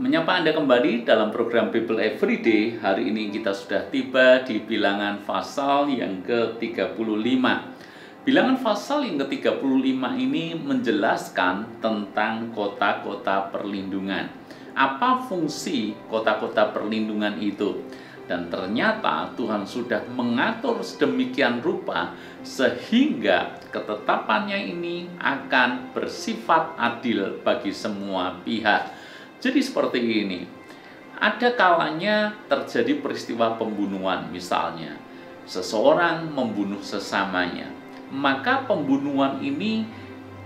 Menyapa Anda kembali dalam program Bible Everyday. Hari ini kita sudah tiba di bilangan pasal yang ke-35. Bilangan pasal yang ke-35 ini menjelaskan tentang kota-kota perlindungan. Apa fungsi kota-kota perlindungan itu? Dan ternyata Tuhan sudah mengatur sedemikian rupa sehingga ketetapannya ini akan bersifat adil bagi semua pihak. Jadi seperti ini, ada kalanya terjadi peristiwa pembunuhan misalnya, seseorang membunuh sesamanya, maka pembunuhan ini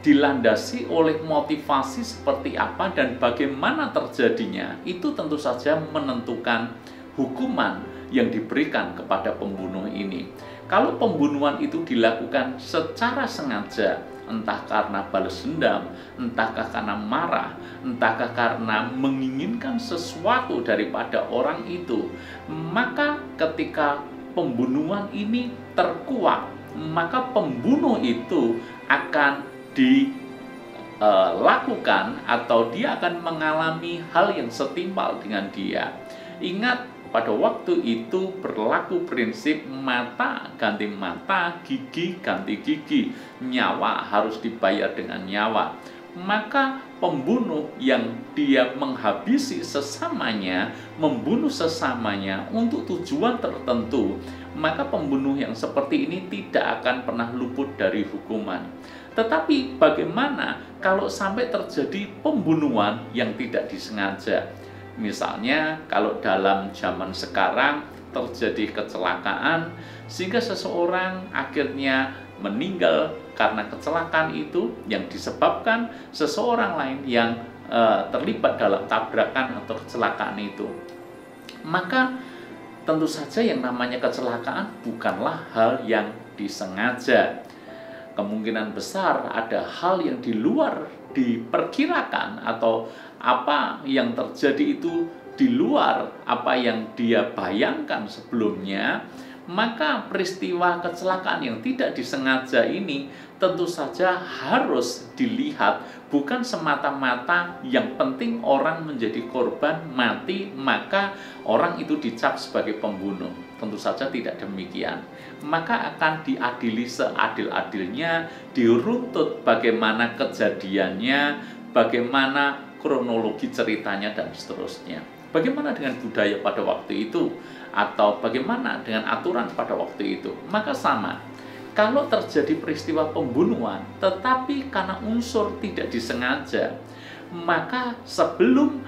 dilandasi oleh motivasi seperti apa dan bagaimana terjadinya, itu tentu saja menentukan hukuman yang diberikan kepada pembunuh ini. Kalau pembunuhan itu dilakukan secara sengaja, entah karena balas dendam, entahkah karena marah, entahkah karena menginginkan sesuatu daripada orang itu, maka ketika pembunuhan ini terkuak, maka pembunuh itu akan dilakukan atau dia akan mengalami hal yang setimpal dengan dia. Ingat, pada waktu itu berlaku prinsip mata ganti mata, gigi ganti gigi, nyawa harus dibayar dengan nyawa. Maka pembunuh yang dia menghabisi sesamanya, membunuh sesamanya untuk tujuan tertentu, maka pembunuh yang seperti ini tidak akan pernah luput dari hukuman. Tetapi bagaimana kalau sampai terjadi pembunuhan yang tidak disengaja? Misalnya kalau dalam zaman sekarang terjadi kecelakaan sehingga seseorang akhirnya meninggal karena kecelakaan itu yang disebabkan seseorang lain yang terlibat dalam tabrakan atau kecelakaan itu. Maka tentu saja yang namanya kecelakaan bukanlah hal yang disengaja. Kemungkinan besar ada hal yang di luar diperkirakan atau apa yang terjadi itu di luar apa yang dia bayangkan sebelumnya, maka peristiwa kecelakaan yang tidak disengaja ini tentu saja harus dilihat bukan semata-mata yang penting orang menjadi korban mati maka orang itu dicap sebagai pembunuh. Tentu saja tidak demikian. Maka akan diadili seadil-adilnya, diruntut bagaimana kejadiannya, bagaimana kronologi ceritanya dan seterusnya. Bagaimana dengan budaya pada waktu itu atau bagaimana dengan aturan pada waktu itu? Maka sama. Kalau terjadi peristiwa pembunuhan tetapi karena unsur tidak disengaja, maka sebelum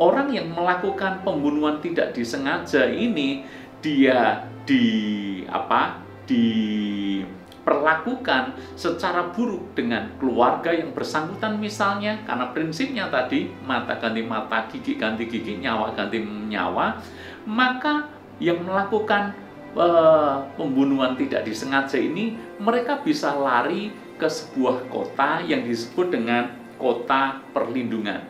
orang yang melakukan pembunuhan tidak disengaja ini dia diperlakukan secara buruk dengan keluarga yang bersangkutan misalnya, karena prinsipnya tadi mata ganti mata, gigi ganti gigi, nyawa ganti nyawa, maka yang melakukan pembunuhan tidak disengaja ini mereka bisa lari ke sebuah kota yang disebut dengan kota perlindungan.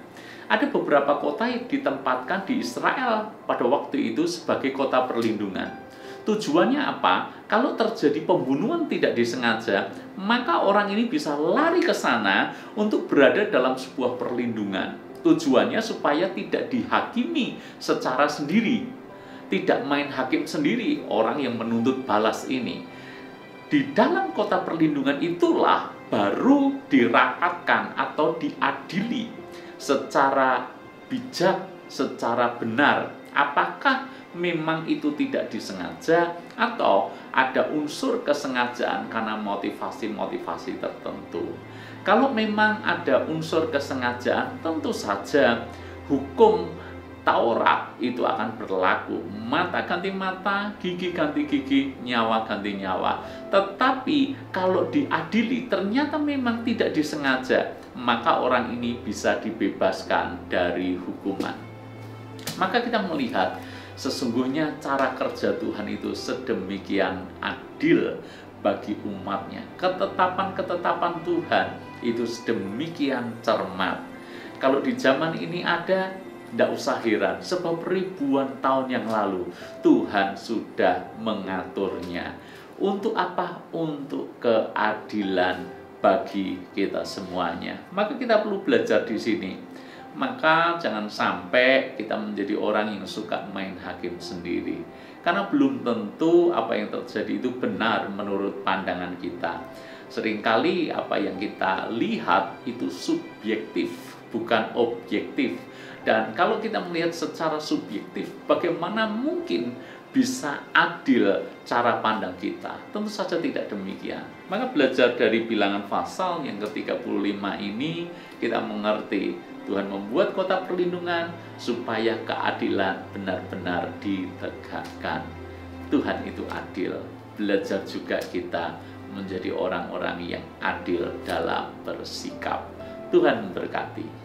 Ada beberapa kota yang ditempatkan di Israel pada waktu itu sebagai kota perlindungan. Tujuannya apa? Kalau terjadi pembunuhan tidak disengaja, maka orang ini bisa lari ke sana untuk berada dalam sebuah perlindungan. Tujuannya supaya tidak dihakimi secara sendiri. Tidak main hakim sendiri orang yang menuntut balas ini. Di dalam kota perlindungan itulah baru dirapatkan atau diadili secara bijak, secara benar. Apakah memang itu tidak disengaja atau ada unsur kesengajaan karena motivasi-motivasi tertentu. Kalau memang ada unsur kesengajaan, tentu saja hukum Taurat itu akan berlaku. Mata ganti mata, gigi ganti gigi, nyawa ganti nyawa. Tetapi kalau diadili ternyata memang tidak disengaja, maka orang ini bisa dibebaskan dari hukuman. Maka kita melihat sesungguhnya cara kerja Tuhan itu sedemikian adil bagi umatnya. Ketetapan-ketetapan Tuhan itu sedemikian cermat. Kalau di zaman ini ada, tidak usah heran, sebab ribuan tahun yang lalu Tuhan sudah mengaturnya. Untuk apa? Untuk keadilan bagi kita semuanya. Maka kita perlu belajar di sini. maka jangan sampai kita menjadi orang yang suka main hakim sendiri. Karena belum tentu apa yang terjadi itu benar menurut pandangan kita. Seringkali apa yang kita lihat itu subjektif, bukan objektif. Dan kalau kita melihat secara subjektif, bagaimana mungkin bisa adil cara pandang kita? Tentu saja tidak demikian. Maka belajar dari bilangan pasal yang ke-35 ini, kita mengerti Tuhan membuat kota perlindungan supaya keadilan benar-benar ditegakkan. Tuhan itu adil. Belajar juga kita menjadi orang-orang yang adil dalam bersikap. Tuhan memberkati.